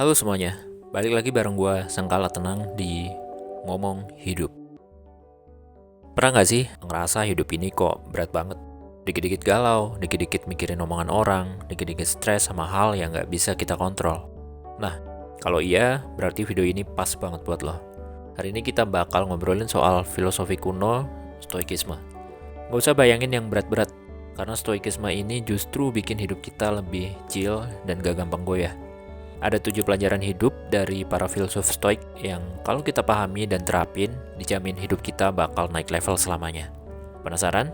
Halo semuanya, balik lagi bareng gue Sengkala Tenang di Ngomong Hidup. Pernah gak sih ngerasa hidup ini kok berat banget? Dikit-dikit galau, dikit-dikit mikirin omongan orang, dikit-dikit stres sama hal yang gak bisa kita kontrol. Nah, kalau iya, berarti video ini pas banget buat lo. Hari ini kita bakal ngobrolin soal filosofi kuno, stoikisme. Gak usah bayangin yang berat-berat, karena stoikisme ini justru bikin hidup kita lebih chill dan gak gampang goyah. Ada 7 pelajaran hidup dari para filsuf stoik yang kalau kita pahami dan terapin, dijamin hidup kita bakal naik level selamanya. Penasaran?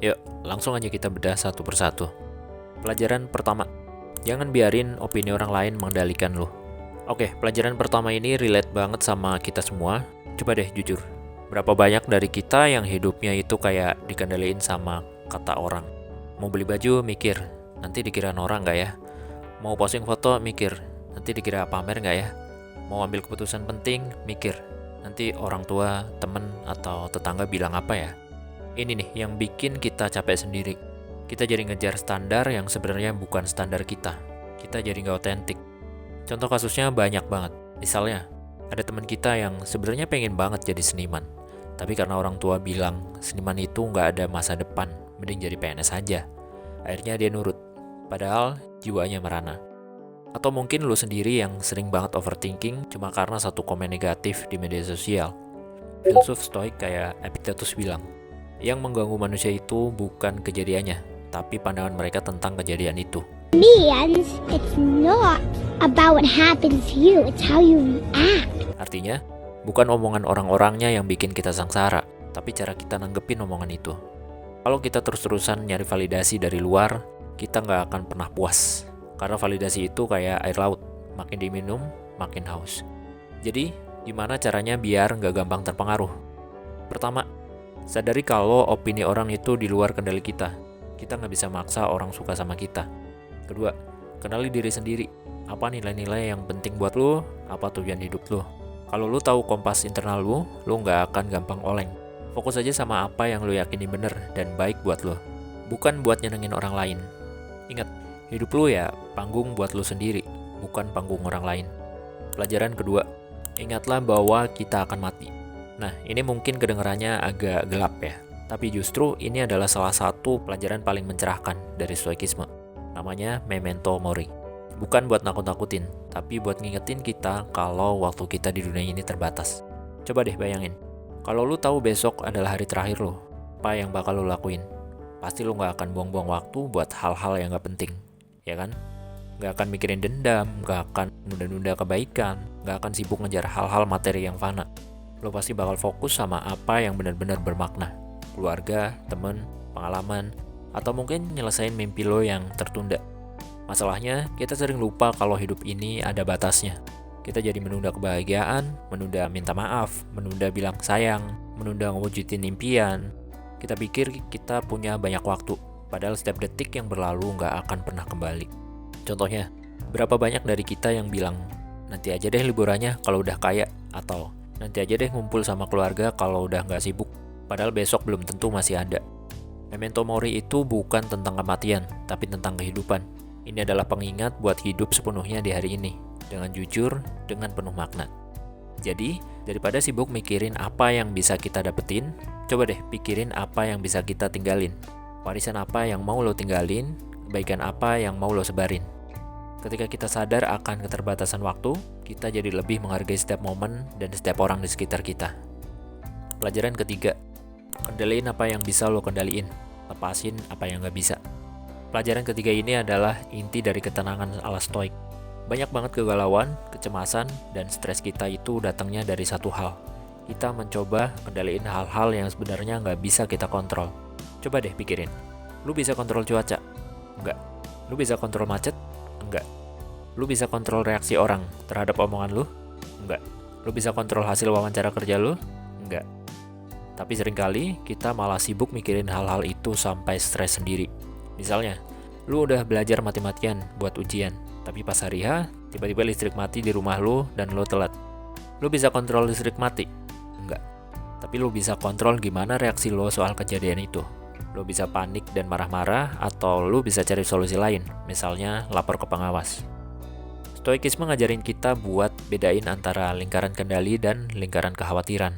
Yuk, langsung aja kita bedah satu persatu. Pelajaran pertama, jangan biarin opini orang lain mengendalikan lo. Oke, pelajaran pertama ini relate banget sama kita semua. Coba deh jujur, berapa banyak dari kita yang hidupnya itu kayak dikendaliin sama kata orang? Mau beli baju, mikir, nanti dikira orang nggak ya? Mau posting foto, mikir, nanti dikira pamer nggak ya? Mau ambil keputusan penting, mikir, nanti orang tua, temen, atau tetangga bilang apa ya? Ini nih yang bikin kita capek sendiri. Kita jadi ngejar standar yang sebenarnya bukan standar kita. Kita jadi nggak otentik. Contoh kasusnya banyak banget. Misalnya, ada teman kita yang sebenarnya pengen banget jadi seniman. Tapi karena orang tua bilang seniman itu nggak ada masa depan, mending jadi PNS aja. Akhirnya dia nurut, padahal jiwanya merana. Atau mungkin lu sendiri yang sering banget overthinking cuma karena satu komen negatif di media sosial. Filsuf stoik kayak Epictetus bilang, yang mengganggu manusia itu bukan kejadiannya, tapi pandangan mereka tentang kejadian itu. Means it's not about what happens to you, it's how you react. Artinya, bukan omongan orang-orangnya yang bikin kita sengsara, tapi cara kita nanggepin omongan itu. Kalau kita terus-terusan nyari validasi dari luar, kita nggak akan pernah puas. Karena validasi itu kayak air laut, makin diminum, makin haus. Jadi, gimana caranya biar nggak gampang terpengaruh? Pertama, sadari kalau opini orang itu di luar kendali kita. Kita nggak bisa maksa orang suka sama kita. Kedua, kenali diri sendiri. Apa nilai-nilai yang penting buat lo? Apa tujuan hidup lo? Kalau lo tahu kompas internal lo nggak akan gampang oleng. Fokus aja sama apa yang lo yakini bener dan baik buat lo. Bukan buat nyenengin orang lain. Ingat, hidup lo ya panggung buat lo sendiri, bukan panggung orang lain. Pelajaran kedua, ingatlah bahwa kita akan mati. Nah, ini mungkin kedengarannya agak gelap ya, tapi justru ini adalah salah satu pelajaran paling mencerahkan dari stoikisme. Namanya memento mori. Bukan buat nakut-nakutin, tapi buat ngingetin kita kalau waktu kita di dunia ini terbatas. Coba deh bayangin, kalau lo tahu besok adalah hari terakhir lo, apa yang bakal lo lakuin? Pasti lo gak akan buang-buang waktu buat hal-hal yang gak penting, ya kan? Gak akan mikirin dendam, gak akan nunda-nunda kebaikan, gak akan sibuk ngejar hal-hal materi yang fana. Lo pasti bakal fokus sama apa yang benar-benar bermakna. Keluarga, temen, pengalaman, atau mungkin nyelesain mimpi lo yang tertunda. Masalahnya, kita sering lupa kalau hidup ini ada batasnya. Kita jadi menunda kebahagiaan, menunda minta maaf, menunda bilang sayang, menunda ngewujudin impian. Kita pikir kita punya banyak waktu, padahal setiap detik yang berlalu nggak akan pernah kembali. Contohnya, berapa banyak dari kita yang bilang, nanti aja deh liburannya kalau udah kaya, atau nanti aja deh ngumpul sama keluarga kalau udah nggak sibuk, padahal besok belum tentu masih ada. Memento mori itu bukan tentang kematian, tapi tentang kehidupan. Ini adalah pengingat buat hidup sepenuhnya di hari ini, dengan jujur, dengan penuh makna. Jadi, daripada sibuk mikirin apa yang bisa kita dapetin, coba deh pikirin apa yang bisa kita tinggalin. Warisan apa yang mau lo tinggalin, kebaikan apa yang mau lo sebarin. Ketika kita sadar akan keterbatasan waktu, kita jadi lebih menghargai setiap momen dan setiap orang di sekitar kita. Pelajaran ketiga, kendaliin apa yang bisa lo kendaliin, lepasin apa yang gak bisa. Pelajaran ketiga ini adalah inti dari ketenangan ala stoik. Banyak banget kegalauan, kecemasan, dan stres kita itu datangnya dari satu hal. Kita mencoba kendaliin hal-hal yang sebenarnya nggak bisa kita kontrol. Coba deh pikirin, lu bisa kontrol cuaca? Enggak. Lu bisa kontrol macet? Enggak. Lu bisa kontrol reaksi orang terhadap omongan lu? Enggak. Lu bisa kontrol hasil wawancara kerja lu? Enggak. Tapi seringkali kita malah sibuk mikirin hal-hal itu sampai stres sendiri. Misalnya, lu udah belajar mati-matian buat ujian, tapi pas hari H, tiba-tiba listrik mati di rumah lu dan lu telat. Lu bisa kontrol listrik mati? Enggak. Tapi lu bisa kontrol gimana reaksi lo soal kejadian itu. Lu bisa panik dan marah-marah, atau lu bisa cari solusi lain, misalnya lapor ke pengawas. Stoikisme ngajarin kita buat bedain antara lingkaran kendali dan lingkaran kekhawatiran.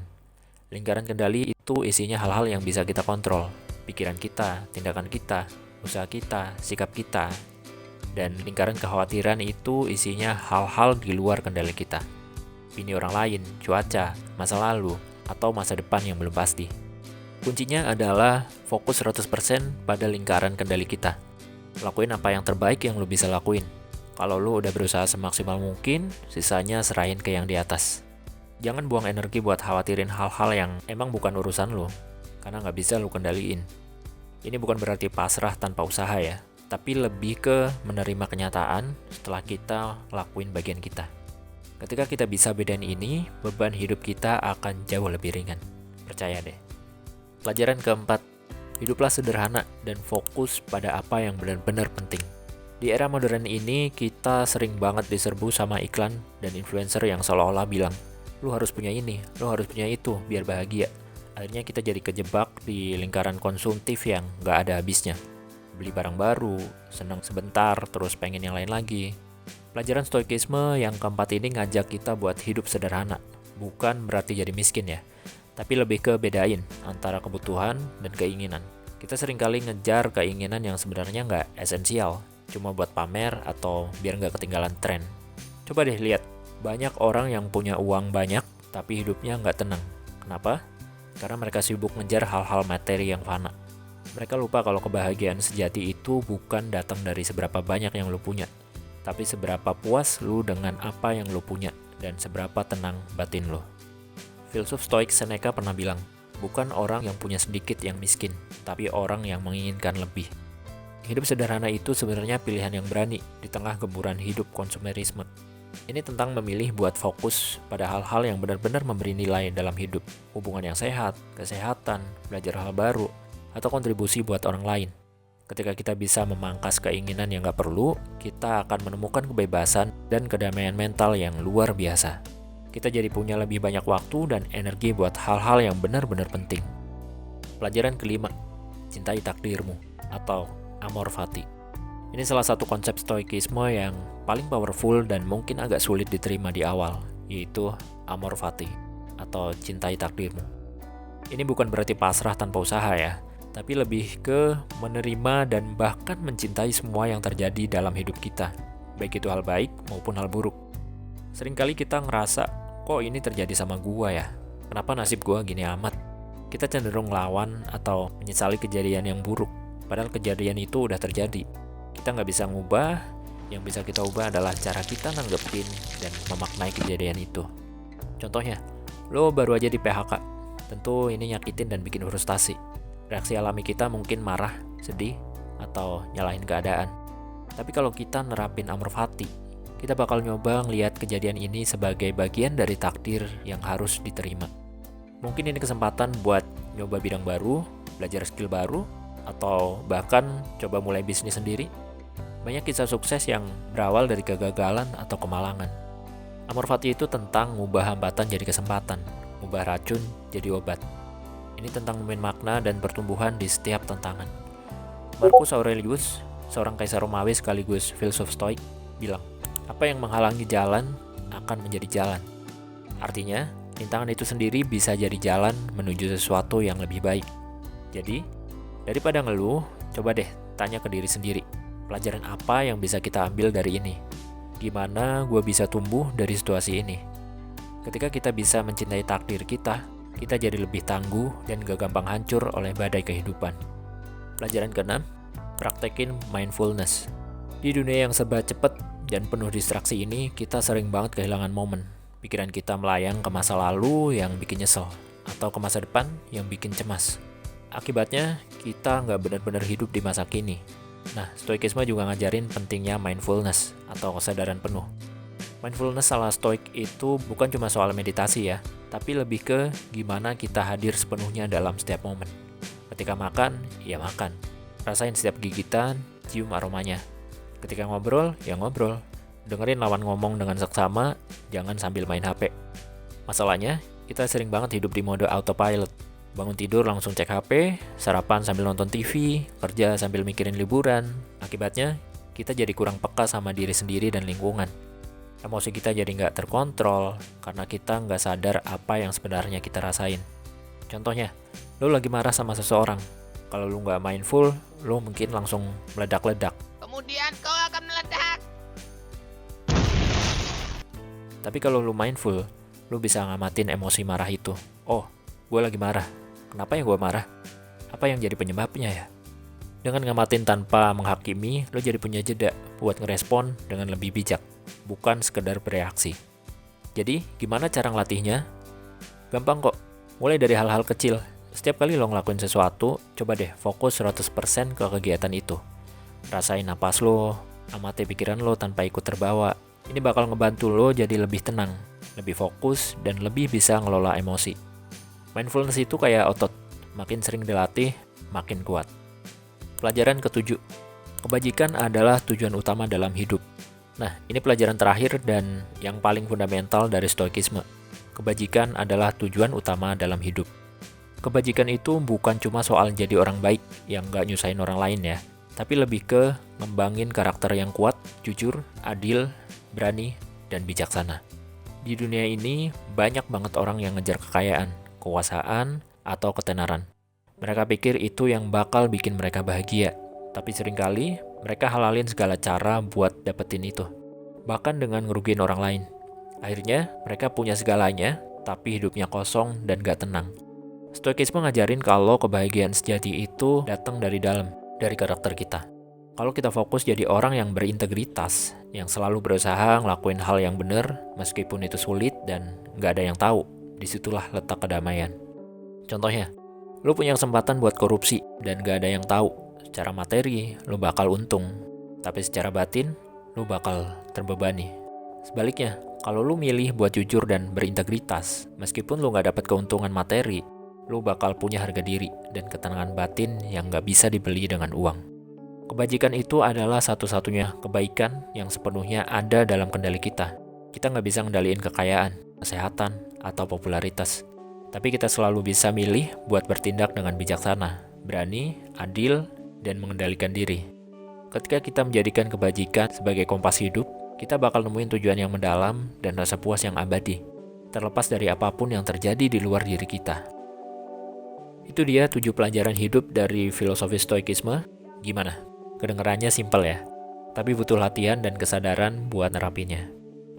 Lingkaran kendali itu isinya hal-hal yang bisa kita kontrol. Pikiran kita, tindakan kita, usaha kita, sikap kita. Dan lingkaran kekhawatiran itu isinya hal-hal di luar kendali kita. Opini orang lain, cuaca, masa lalu, atau masa depan yang belum pasti. Kuncinya adalah fokus 100% pada lingkaran kendali kita. Lakuin apa yang terbaik yang lu bisa lakuin. Kalau lu udah berusaha semaksimal mungkin, sisanya serahin ke yang di atas. Jangan buang energi buat khawatirin hal-hal yang emang bukan urusan lu, karena nggak bisa lu kendaliin. Ini bukan berarti pasrah tanpa usaha ya, tapi lebih ke menerima kenyataan setelah kita lakuin bagian kita. Ketika kita bisa bedain ini, beban hidup kita akan jauh lebih ringan. Percaya deh. Pelajaran keempat, hiduplah sederhana dan fokus pada apa yang benar-benar penting. Di era modern ini, kita sering banget diserbu sama iklan dan influencer yang seolah-olah bilang, lu harus punya ini, lu harus punya itu, biar bahagia. Akhirnya kita jadi kejebak di lingkaran konsumtif yang gak ada habisnya. Beli barang baru, senang sebentar, terus pengen yang lain lagi. Pelajaran stoikisme yang keempat ini ngajak kita buat hidup sederhana. Bukan berarti jadi miskin ya, tapi lebih ke bedain antara kebutuhan dan keinginan. Kita seringkali ngejar keinginan yang sebenarnya gak esensial, cuma buat pamer atau biar nggak ketinggalan tren. Coba deh lihat, banyak orang yang punya uang banyak tapi hidupnya nggak tenang. Kenapa? Karena mereka sibuk ngejar hal-hal materi yang fana. Mereka lupa kalau kebahagiaan sejati itu bukan datang dari seberapa banyak yang lu punya, tapi seberapa puas lu dengan apa yang lu punya dan seberapa tenang batin lu. Filsuf Stoik Seneca pernah bilang, bukan orang yang punya sedikit yang miskin, tapi orang yang menginginkan lebih. Hidup sederhana itu sebenarnya pilihan yang berani di tengah gemburan hidup konsumerisme. Ini tentang memilih buat fokus pada hal-hal yang benar-benar memberi nilai dalam hidup. Hubungan yang sehat, kesehatan, belajar hal baru, atau kontribusi buat orang lain. Ketika kita bisa memangkas keinginan yang gak perlu, kita akan menemukan kebebasan dan kedamaian mental yang luar biasa. Kita jadi punya lebih banyak waktu dan energi buat hal-hal yang benar-benar penting. Pelajaran kelima, cintai takdirmu atau amor fati. Ini salah satu konsep stoikisme yang paling powerful dan mungkin agak sulit diterima di awal, yaitu amor fati atau cintai takdirmu. Ini bukan berarti pasrah tanpa usaha ya, tapi lebih ke menerima dan bahkan mencintai semua yang terjadi dalam hidup kita, baik itu hal baik maupun hal buruk. Seringkali kita ngerasa, kok ini terjadi sama gua ya? Kenapa nasib gua gini amat? Kita cenderung lawan atau menyesali kejadian yang buruk. Padahal kejadian itu udah terjadi. Kita nggak bisa ngubah, yang bisa kita ubah adalah cara kita nanggepin dan memaknai kejadian itu. Contohnya, lo baru aja di PHK. Tentu ini nyakitin dan bikin frustasi. Reaksi alami kita mungkin marah, sedih, atau nyalahin keadaan. Tapi kalau kita nerapin amor fati, kita bakal nyoba ngelihat kejadian ini sebagai bagian dari takdir yang harus diterima. Mungkin ini kesempatan buat nyoba bidang baru, belajar skill baru, atau bahkan coba mulai bisnis sendiri. Banyak kisah sukses yang berawal dari kegagalan atau kemalangan. Amor fati itu tentang ngubah hambatan jadi kesempatan, ngubah racun jadi obat. Ini tentang nemuin makna dan pertumbuhan di setiap tantangan. Marcus Aurelius, seorang kaisar Romawi sekaligus filsuf Stoik, bilang, apa yang menghalangi jalan akan menjadi jalan. Artinya, rintangan itu sendiri bisa jadi jalan menuju sesuatu yang lebih baik. Jadi, daripada ngeluh, coba deh tanya ke diri sendiri, pelajaran apa yang bisa kita ambil dari ini? Gimana gue bisa tumbuh dari situasi ini? Ketika kita bisa mencintai takdir kita jadi lebih tangguh dan gak gampang hancur oleh badai kehidupan. Pelajaran ke-6, praktekin mindfulness. Di dunia yang serba cepat dan penuh distraksi ini, kita sering banget kehilangan momen. Pikiran kita melayang ke masa lalu yang bikin nyesel, atau ke masa depan yang bikin cemas. Akibatnya, kita nggak benar-benar hidup di masa kini. Nah, stoikisme juga ngajarin pentingnya mindfulness atau kesadaran penuh. Mindfulness ala stoik itu bukan cuma soal meditasi ya, tapi lebih ke gimana kita hadir sepenuhnya dalam setiap momen. Ketika makan, ya makan. Rasain setiap gigitan, cium aromanya. Ketika ngobrol, ya ngobrol. Dengerin lawan ngomong dengan seksama, jangan sambil main HP. Masalahnya, kita sering banget hidup di mode autopilot. Bangun tidur langsung cek HP, sarapan sambil nonton TV, kerja sambil mikirin liburan. Akibatnya, kita jadi kurang peka sama diri sendiri dan lingkungan. Emosi kita jadi nggak terkontrol karena kita nggak sadar apa yang sebenarnya kita rasain. Contohnya, lo lagi marah sama seseorang. Kalau lo nggak mindful, lo mungkin langsung meledak-ledak. Kemudian kau akan meledak. Tapi kalau lo mindful, lo bisa ngamatin emosi marah itu. Oh, gue lagi marah. Kenapa ya gue marah? Apa yang jadi penyebabnya ya? Dengan ngamatin tanpa menghakimi, lo jadi punya jeda buat ngerespon dengan lebih bijak, bukan sekedar bereaksi. Jadi, gimana cara ngelatihnya? Gampang kok, mulai dari hal-hal kecil. Setiap kali lo ngelakuin sesuatu, coba deh fokus 100% ke kegiatan itu. Rasain napas lo, amati pikiran lo tanpa ikut terbawa. Ini bakal ngebantu lo jadi lebih tenang, lebih fokus, dan lebih bisa ngelola emosi. Mindfulness itu kayak otot, makin sering dilatih, makin kuat. Pelajaran ke-7, kebajikan adalah tujuan utama dalam hidup. Nah, ini pelajaran terakhir dan yang paling fundamental dari Stoikisme. Kebajikan adalah tujuan utama dalam hidup. Kebajikan itu bukan cuma soal jadi orang baik yang gak nyusahin orang lain ya, tapi lebih ke ngembangin karakter yang kuat, jujur, adil, berani, dan bijaksana. Di dunia ini, banyak banget orang yang ngejar kekayaan, kekuasaan, atau ketenaran. Mereka pikir itu yang bakal bikin mereka bahagia, tapi seringkali mereka halalin segala cara buat dapetin itu, bahkan dengan ngerugiin orang lain. Akhirnya, mereka punya segalanya, tapi hidupnya kosong dan gak tenang. Stoikisme ngajarin kalau kebahagiaan sejati itu datang dari dalam, dari karakter kita. Kalau kita fokus jadi orang yang berintegritas, yang selalu berusaha ngelakuin hal yang benar, meskipun itu sulit dan gak ada yang tahu, disitulah letak kedamaian. Contohnya, lo punya kesempatan buat korupsi dan gak ada yang tahu. Secara materi, lo bakal untung. Tapi secara batin, lo bakal terbebani. Sebaliknya, kalau lo milih buat jujur dan berintegritas, meskipun lo gak dapat keuntungan materi, lo bakal punya harga diri dan ketenangan batin yang gak bisa dibeli dengan uang. Kebajikan itu adalah satu-satunya kebaikan yang sepenuhnya ada dalam kendali kita. Kita gak bisa ngendaliin kekayaan, kesehatan, atau popularitas. Tapi kita selalu bisa milih buat bertindak dengan bijaksana, berani, adil, dan mengendalikan diri. Ketika kita menjadikan kebajikan sebagai kompas hidup, kita bakal nemuin tujuan yang mendalam dan rasa puas yang abadi, terlepas dari apapun yang terjadi di luar diri kita. Itu dia 7 pelajaran hidup dari filosofi Stoikisme. Gimana? Kedengarannya simpel ya? Tapi butuh latihan dan kesadaran buat nerapinnya.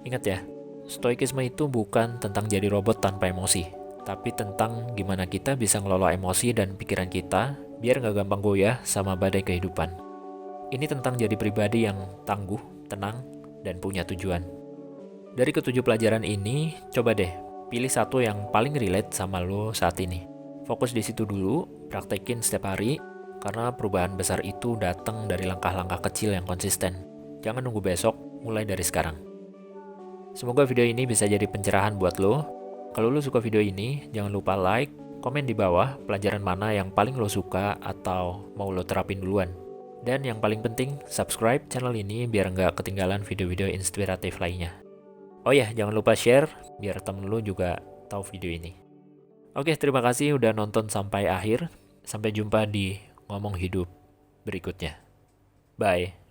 Ingat ya, Stoikisme itu bukan tentang jadi robot tanpa emosi, tapi tentang gimana kita bisa ngelola emosi dan pikiran kita biar nggak gampang goyah sama badai kehidupan. Ini tentang jadi pribadi yang tangguh, tenang, dan punya tujuan. Dari ke-7 pelajaran ini, coba deh pilih satu yang paling relate sama lo saat ini. Fokus di situ dulu, praktekin setiap hari, karena perubahan besar itu datang dari langkah-langkah kecil yang konsisten. Jangan nunggu besok, mulai dari sekarang. Semoga video ini bisa jadi pencerahan buat lo. Kalau lo suka video ini, jangan lupa like, komen di bawah pelajaran mana yang paling lo suka atau mau lo terapin duluan. Dan yang paling penting, subscribe channel ini biar nggak ketinggalan video-video inspiratif lainnya. Oh ya, jangan lupa share biar temen lo juga tahu video ini. Oke, terima kasih udah nonton sampai akhir. Sampai jumpa di Ngomong Hidup berikutnya. Bye.